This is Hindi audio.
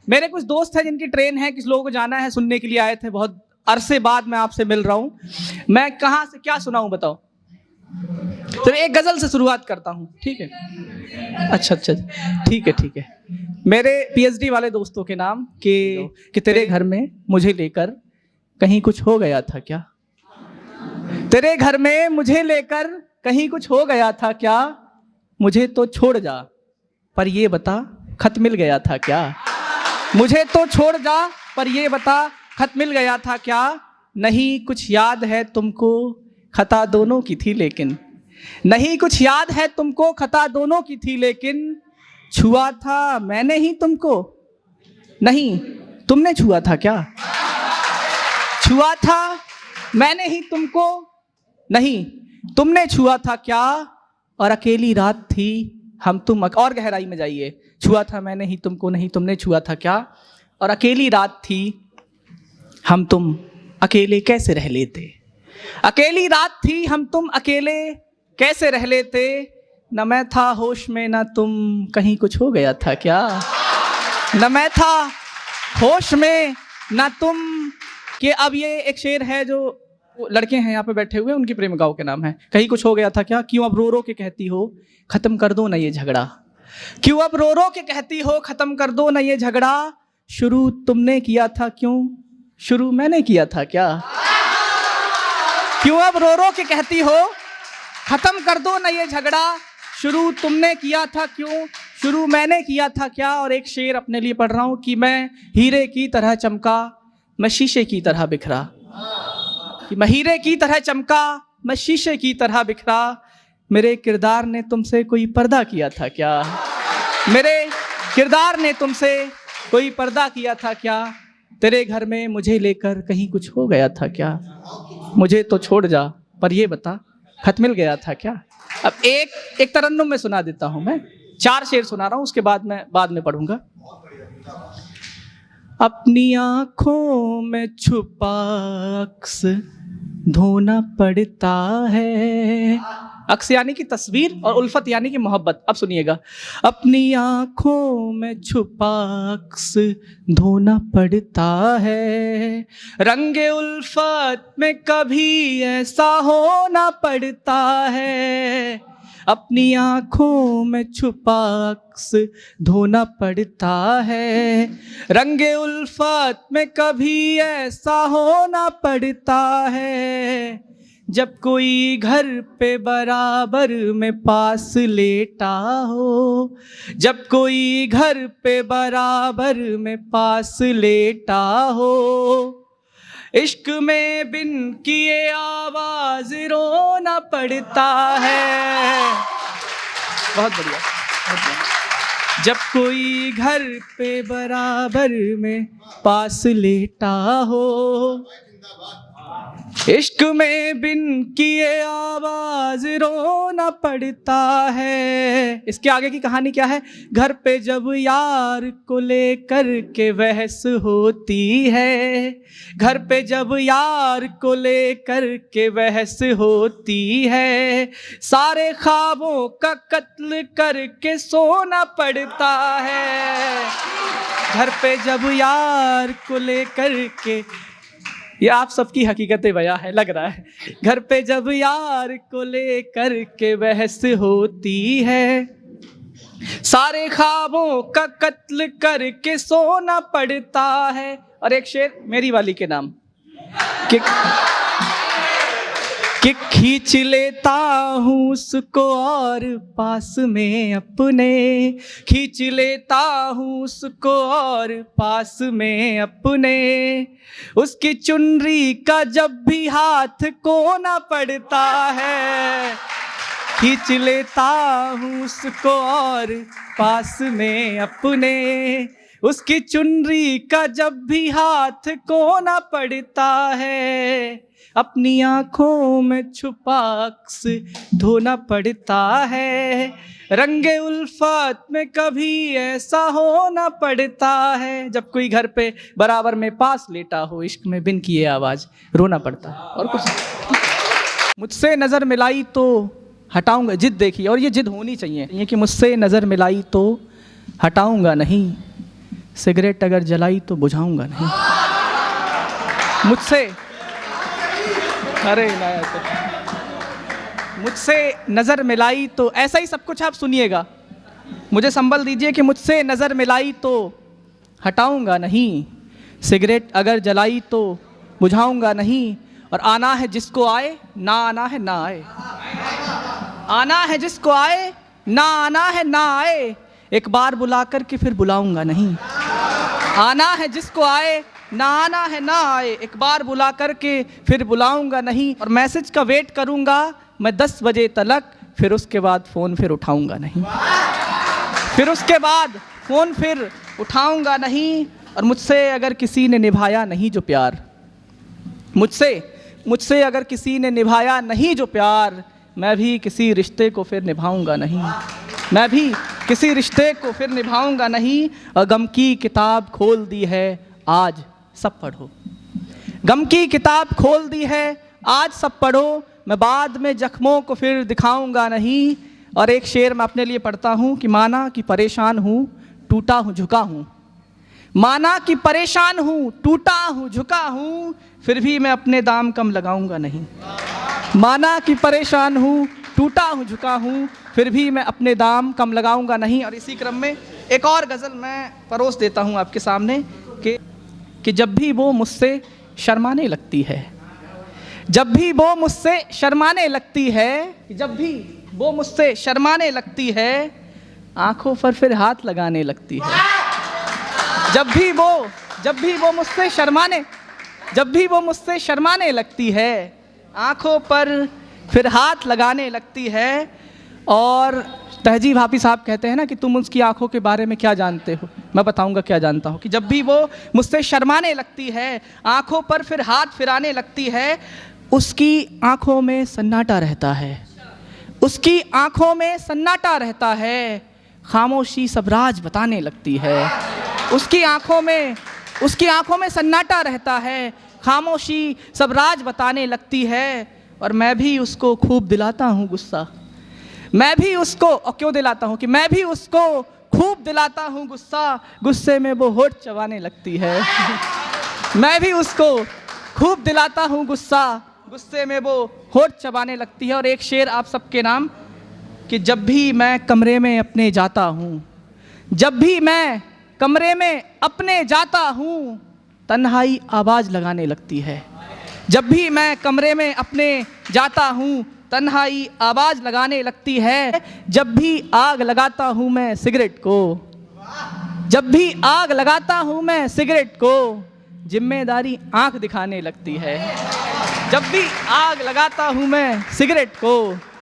मेरे कुछ दोस्त हैं जिनकी ट्रेन है, किस लोगों को जाना है, सुनने के लिए आए थे। बहुत अरसे बाद मैं आपसे मिल रहा हूँ। मैं कहाँ से क्या सुनाऊँ बताओ? तो एक गजल से शुरुआत करता हूँ, ठीक है? अच्छा, ठीक है। मेरे पीएचडी वाले दोस्तों के नाम कि तेरे घर में मुझे लेकर कहीं कुछ हो गया था क्या? तेरे घर में मुझे लेकर कहीं कुछ हो गया था क्या? मुझे तो छोड़ जा, पर ये बता खत मिल गया था क्या? मुझे तो छोड़ जा, पर ये बता खत मिल गया था क्या? नहीं कुछ याद है तुमको, खता दोनों की थी लेकिन। नहीं कुछ याद है तुमको, खता दोनों की थी लेकिन। छुआ था मैंने ही तुमको, नहीं तुमने छुआ था क्या? छुआ था मैंने ही तुमको, नहीं तुमने छुआ था क्या? और अकेली रात थी हम तुम, और गहराई में जाइए। छुआ था मैंने ही तुमको, नहीं तुमने छुआ था क्या? और अकेली रात थी हम तुम अकेले कैसे रह लेते। अकेली रात थी हम तुम अकेले कैसे रह लेते। न मैं था होश में न तुम, कहीं कुछ हो गया था क्या? न मैं था होश में न तुम। कि अब ये एक शेर है जो लड़के हैं यहाँ पे बैठे हुए, उनकी प्रेमिकाओं के नाम है। कहीं कुछ हो गया था क्या? क्यों अब रो रो के कहती हो खत्म कर दो ना ये झगड़ा। क्यों अब रो रो के कहती हो खत्म कर दो ना ये झगड़ा। शुरू तुमने किया था क्यों, शुरू मैंने किया था क्या? क्यों अब रो रो के कहती हो खत्म कर दो ना ये झगड़ा। शुरू तुमने किया था क्यों, शुरू मैंने किया था क्या? और एक शेर अपने लिए पढ़ रहा हूं कि मैं हीरे की तरह चमका, मैं शीशे की तरह बिखरा। कि मैं हीरे की तरह चमका, मैं शीशे की तरह बिखरा। मेरे किरदार ने तुमसे कोई पर्दा किया था क्या? मेरे किरदार ने तुमसे कोई पर्दा किया था क्या? तेरे घर में मुझे लेकर कहीं कुछ हो गया था क्या? मुझे तो छोड़ जा, पर ये बता खत मिल गया था क्या? अब एक तरन्नुम में सुना देता हूं। मैं 4 शेर सुना रहा हूं, उसके बाद में पढ़ूंगा। अपनी आंखों में छुपा अक्स धोना पड़ता है। अक्स यानी कि तस्वीर और उल्फत यानी कि मोहब्बत। अब सुनिएगा। अपनी आंखों में छुपा अक्स धोना पड़ता है। रंगे उल्फत में कभी ऐसा होना पड़ता है। अपनी आंखों में छुपा अक्स धोना पड़ता है। रंगे उल्फत में कभी ऐसा होना पड़ता है। जब कोई घर पे बराबर में पास लेटा हो, जब कोई घर पे बराबर में पास लेटा हो। इश्क में बिन किए आवाज रोना पड़ता है। बहुत बढ़िया, बहुत बढ़िया। जब कोई घर पे बराबर में पास लेटा हो। इश्क में बिन किए आवाज रोना पड़ता है। इसके आगे की कहानी क्या है? घर पे जब यार को लेकर के बहस होती है। घर पे जब यार को लेकर के बहस होती है। सारे ख्वाबों का कत्ल करके सोना पड़ता है। घर पे जब यार को लेकर के, ये आप सबकी हकीकतें बयां है लग रहा है। घर पे जब यार को लेकर के बहस होती है। सारे ख्वाबों का कत्ल करके सोना पड़ता है। और एक शेर मेरी वाली के नाम कि खींच लेता हूँ उसको और पास में अपने। खींच लेता हूँ उसको और पास में अपने। उसकी चुनरी का जब भी हाथ कोना पड़ता है। खींच लेता हूँ उसको और पास में अपने। उसकी चुनरी का जब भी हाथ कोना पड़ता है। अपनी आंखों में छुपा अक्स धोना पड़ता है। रंगे उल्फत में कभी ऐसा होना पड़ता है। जब कोई घर पे बराबर में पास लेटा हो, इश्क में बिन किए आवाज रोना पड़ता है। और कुछ मुझसे नजर मिलाई तो हटाऊंगा, जिद देखिए, और ये जिद होनी चाहिए कि मुझसे नजर मिलाई तो हटाऊंगा नहीं। सिगरेट अगर जलाई तो बुझाऊंगा नहीं। मुझसे अरे लाया तो मुझसे नज़र मिलाई तो, ऐसा ही सब कुछ आप सुनिएगा, मुझे संबल दीजिए कि मुझसे नज़र मिलाई तो हटाऊंगा नहीं, सिगरेट अगर जलाई तो बुझाऊंगा नहीं, और आना है जिसको आए ना आना है ना आए, आना है जिसको आए ना आना है ना आए, एक बार बुला कर के फिर बुलाऊंगा नहीं। आना है जिसको आए ना आना है ना आए, एक बार बुला कर के फिर बुलाऊंगा नहीं, और मैसेज का वेट करूंगा मैं 10 बजे तलक, फिर उसके बाद फ़ोन फिर उठाऊंगा नहीं, फिर उसके बाद फ़ोन फिर उठाऊंगा नहीं। और मुझसे अगर किसी ने निभाया नहीं जो प्यार, मुझसे अगर किसी ने निभाया नहीं जो प्यार, मैं भी किसी रिश्ते को फिर निभाऊंगा नहीं, मैं भी किसी रिश्ते को फिर निभाऊंगा नहीं। और गम की किताब खोल दी है आज सब पढ़ो, गम की किताब खोल दी है आज सब पढ़ो, मैं बाद में जख्मों को फिर दिखाऊंगा नहीं। और एक शेर मैं अपने लिए पढ़ता हूँ कि माना कि परेशान हूँ टूटा हूँ झुका हूँ, माना कि परेशान हूँ टूटा हूँ झुका हूँ, फिर भी मैं अपने दाम कम लगाऊंगा नहीं। माना कि परेशान हूँ टूटा हूँ झुका हूँ, फिर भी मैं अपने दाम कम लगाऊंगा नहीं। और इसी क्रम में एक और गज़ल मैं परोस देता हूँ आपके सामने कि जब भी वो मुझसे शर्माने लगती है, जब भी वो मुझसे शर्माने लगती है, जब भी वो मुझसे शर्माने लगती है, आंखों पर फिर हाथ लगाने लगती है। जब भी वो मुझसे शर्माने लगती है, आंखों पर फिर हाथ लगाने लगती है। और तहजीब हाफिज़ साहब कहते हैं ना कि तुम उसकी आंखों के बारे में क्या जानते हो, मैं बताऊंगा क्या जानता हूँ। कि जब भी वो मुझसे शर्माने लगती है, आंखों पर फिर हाथ फिराने लगती है, उसकी आंखों में सन्नाटा रहता है, उसकी आंखों में सन्नाटा रहता है, खामोशी सब राज बताने लगती है। उसकी आंखों में सन्नाटा रहता है, खामोशी सब राज बताने लगती है। और मैं भी उसको खूब दिलाता हूँ गुस्सा, मैं भी उसको, और क्यों दिलाता हूँ कि मैं भी उसको खूब दिलाता हूँ गुस्सा, गुस्से में वो होठ चबाने लगती है। मैं भी उसको खूब दिलाता हूँ गुस्सा, गुस्से में वो होठ चबाने लगती है। और एक शेर आप सबके नाम कि जब भी मैं कमरे में अपने जाता हूँ, जब भी मैं कमरे में अपने जाता हूँ, तन्हाई आवाज़ लगाने लगती है। जब भी मैं कमरे में अपने जाता हूँ, तन्हाई आवाज़ लगाने लगती है। जब भी आग लगाता हूँ मैं सिगरेट को, जब भी आग लगाता हूँ मैं सिगरेट को, जिम्मेदारी आंख दिखाने लगती है। जब भी आग लगाता हूँ मैं सिगरेट को,